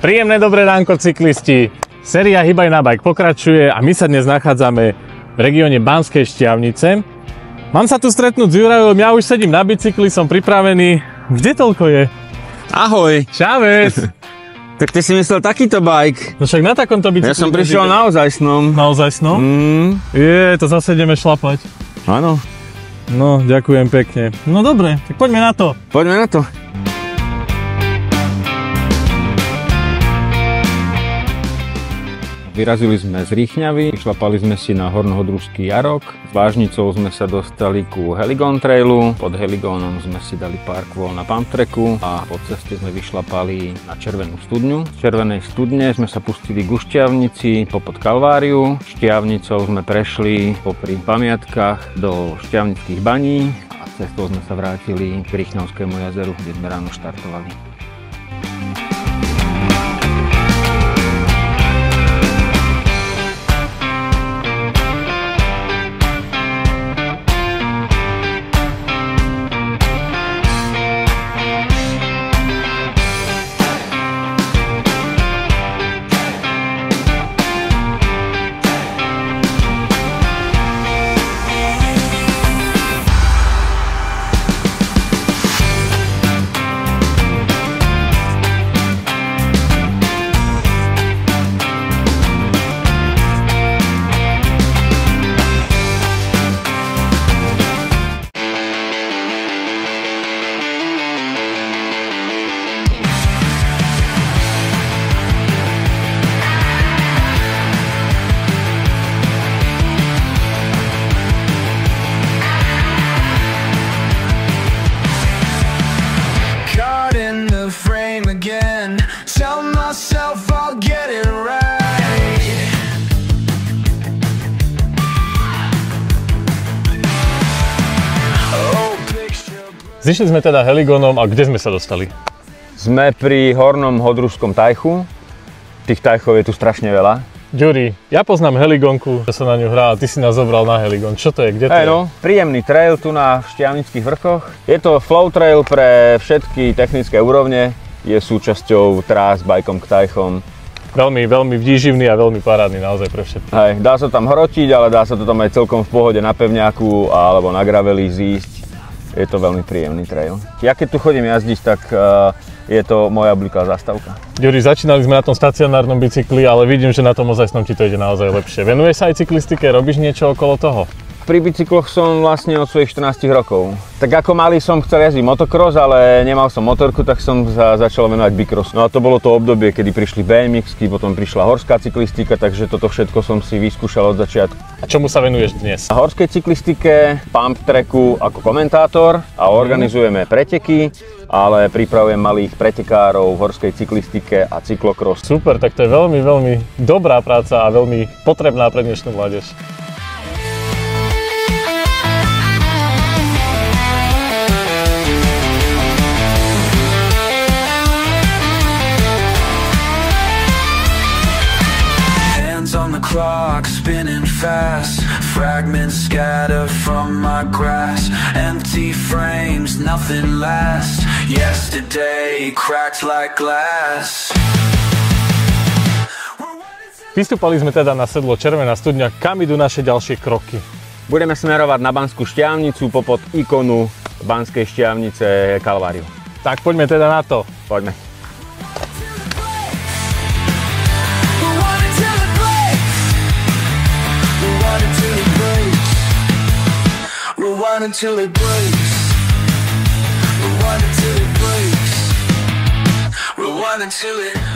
Príjemné dobré ránko, cyklisti. Séria Hýbaj na bike pokračuje a my sa dnes nachádzame v regióne Banskej Štiavnice. Mám sa tu stretnúť s Jurajom, ja už sedím na bicykli, som pripravený. Kde toľko je? Ahoj. Čávez. Tak ty si myslel takýto bike? No však na takomto bicykli. Ja som prišiel naozajstnom. Naozajstnom? To zase ideme šlapať. Áno. No, ďakujem pekne. No dobre, tak poďme na to. Poďme na to. Vyrazili sme z Rýchňavy, šlapali sme si na Hornohodružský jarok. S vážnicou sme sa dostali ku Heligon trailu. Pod Heligonom sme si dali pár kvôl na pump tracku a po ceste sme vyšlapali na Červenú studňu. Z Červenej studne sme sa pustili ku Štiavnici popod Kalváriu. Štiavnicou sme prešli popri pamiatkách do Štiavnických baní a cestou sme sa vrátili k Rýchňavskému jazeru, kde sme ráno štartovali. Zišli sme teda Heligonom a kde sme sa dostali? Sme pri Hornom Hodružskom tajchu. Tých tajchov je tu strašne veľa. Ďuri, ja poznám Heligonku, že sa na ňu hrá a ty si nás zobral na Heligon. Čo to je? Kde to je? No, príjemný trail tu na Štiavnických vrchoch. Je to flow trail pre všetky technické úrovne. Je súčasťou trás bajkom k tajchom. Veľmi, veľmi výživný a veľmi parádny naozaj pre všetkých. Hej, dá sa tam hrotiť, ale dá sa to tam aj celkom v pohode na pevňaku alebo na graveli zísť. Je to veľmi príjemný trail. Ja keď tu chodím jazdiť, tak je to moja obvyklá zastávka. Ďuri, začínali sme na tom stacionárnom bicykli, ale vidím, že na tom ozajstnom ti to ide naozaj lepšie. Venuješ sa aj cyklistike, robíš niečo okolo toho? Pri bicykloch som vlastne od svojich 14 rokov. Tak ako malý som chcel jazdiť motocross, ale nemal som motorku, tak som začal venovať bicross. No a to bolo to obdobie, kedy prišli BMX-ky, potom prišla horská cyklistika, takže toto všetko som si vyskúšal od začiatku. A čomu sa venuješ dnes? Na horskej cyklistike, pump tracku ako komentátor a organizujeme preteky, ale pripravujem malých pretekárov v horskej cyklistike a cyklokross. Super, tak to je veľmi, veľmi dobrá práca a veľmi potrebná pre dnešnú mládež. Clock spinning fast, fragments scatter from my grasp, empty frames, nothing lasts. Yesterday cracked like glass. Vystúpali sme teda na sedlo Červená studňa. Kam idú naše ďalšie kroky? Budeme smerovať na Banskú Štiavnicu popod ikonu Banskej Štiavnice Kalváriu. Tak poďme teda na to. Poďme. Run until it breaks. Run until it breaks. Run until it breaks.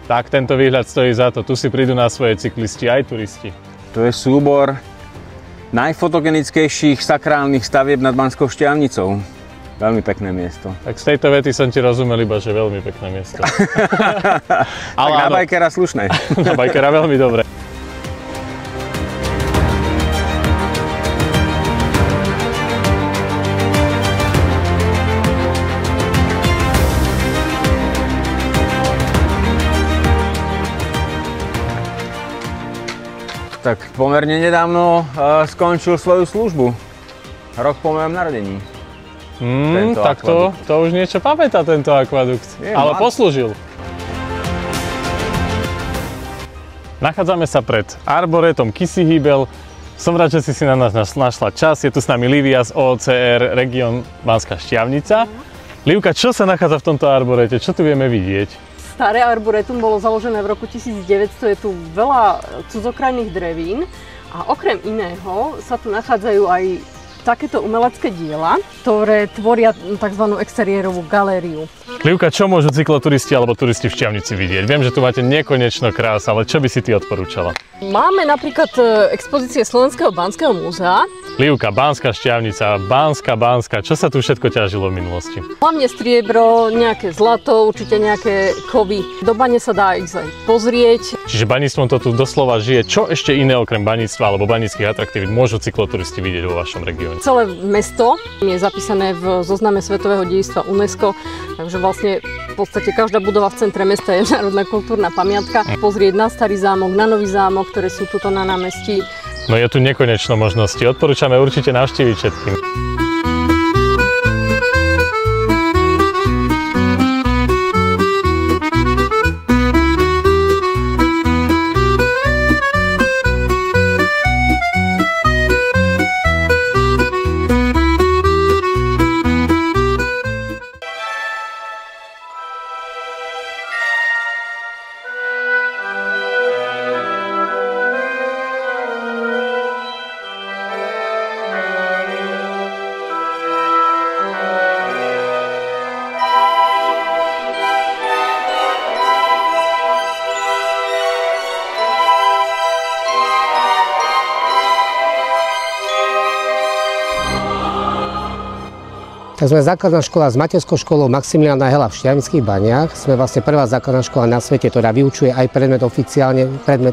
Tak tento výhľad stojí za to. Tu si prídu na svoje cyklisti aj turisti. To je súbor najfotogenickejších sakrálnych stavieb nad Banskou Štiavnicou. Veľmi pekné miesto. Tak z tejto vety som ti rozumel iba, že veľmi pekné miesto. Ale tak na bajkera slušné. Na bajkera veľmi dobre. pomerne nedávno skončil svoju službu. Rok po mojom narodení. Tak to už niečo pamätá tento akvadukt. Ale poslúžil. Nachádzame sa pred arboretom Kisihybel. Som rád, že si na nás našla čas. Je tu s nami Lívia z OCR Region Banská Štiavnica. Lívka, čo sa nachádza v tomto arborete? Čo tu vieme vidieť? Staré arboretum bolo založené v roku 1900. Je tu veľa cudzokrajných drevín a okrem iného sa tu nachádzajú aj takéto umelecké diela, ktoré tvoria tzv. Exteriérovú galériu. Lívka, čo môžu cykloturisti alebo turisti v Štiavnici vidieť? Viem, že tu máte nekonečno krás, ale čo by si ty odporúčala? Máme napríklad expozície Slovenského banského múzea. Lívka, Banská Štiavnica, Banska, čo sa tu všetko ťažilo v minulosti? Hlavne striebro, nejaké zlato, určite nejaké kovy. Do bane sa dá ísť aj pozrieť. Čiže baníctvom to tu doslova žije. Čo ešte iné okrem baníctva alebo baníckych atraktivít môžu cykloturisti vidieť vo vašom regióne? Celé mesto je zapísané v zozname Svetového dejstva UNESCO, takže vlastne v podstate každá budova v centre mesta je národná kultúrna pamiatka. Pozrieť na Starý zámok, na Nový zámok, ktoré sú tuto na námestí. No je tu nekonečno možnosti. Odporúčame určite navštíviť všetkým. Tak sme základná škola s materskou školou Maximiliána Hela v Štiavnických Baniach. Sme vlastne prvá základná škola na svete, ktorá vyučuje aj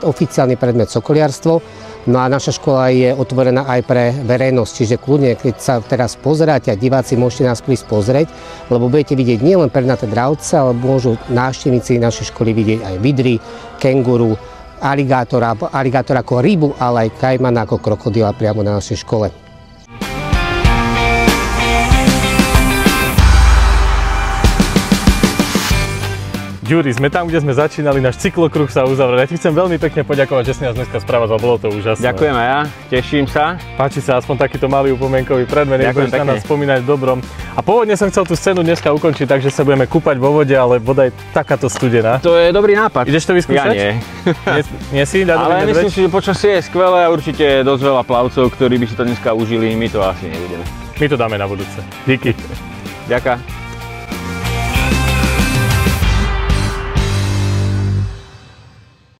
oficiálny predmet sokoliarstvo. No a naša škola je otvorená aj pre verejnosť, čiže kľudne, keď sa teraz pozeráte a diváci, môžete nás prísť pozrieť, lebo budete vidieť nielen pernaté dravce, ale môžu návštevníci našej školy vidieť aj vidry, kenguru, aligátora ako rybu, ale aj kajmana ako krokodíla priamo na našej škole. Ďuri, sme tam, kde sme začínali, náš cyklokruh sa uzavrel. Ja ti chcem veľmi pekne poďakovať, že si nás dneska sprevádzal, bolo to úžasné. Ďakujem aj ja, teším sa. Páči sa aspoň takýto malý upomienkový predmet, nebudeš na nás spomínať v dobrom. A pôvodne som chcel tú scénu dneska ukončiť, takže sa budeme kúpať vo vode, ale voda je takáto studená. To je dobrý nápad. Ideš to vyskúšať? Ja nie. Nie si? Ale myslím si, že počasie je skvelé a určite je dosť veľa plavcov, ktorí by si to dneska užili, my to asi nebudeme. My to dáme na budúce. Díky. Ďakujem.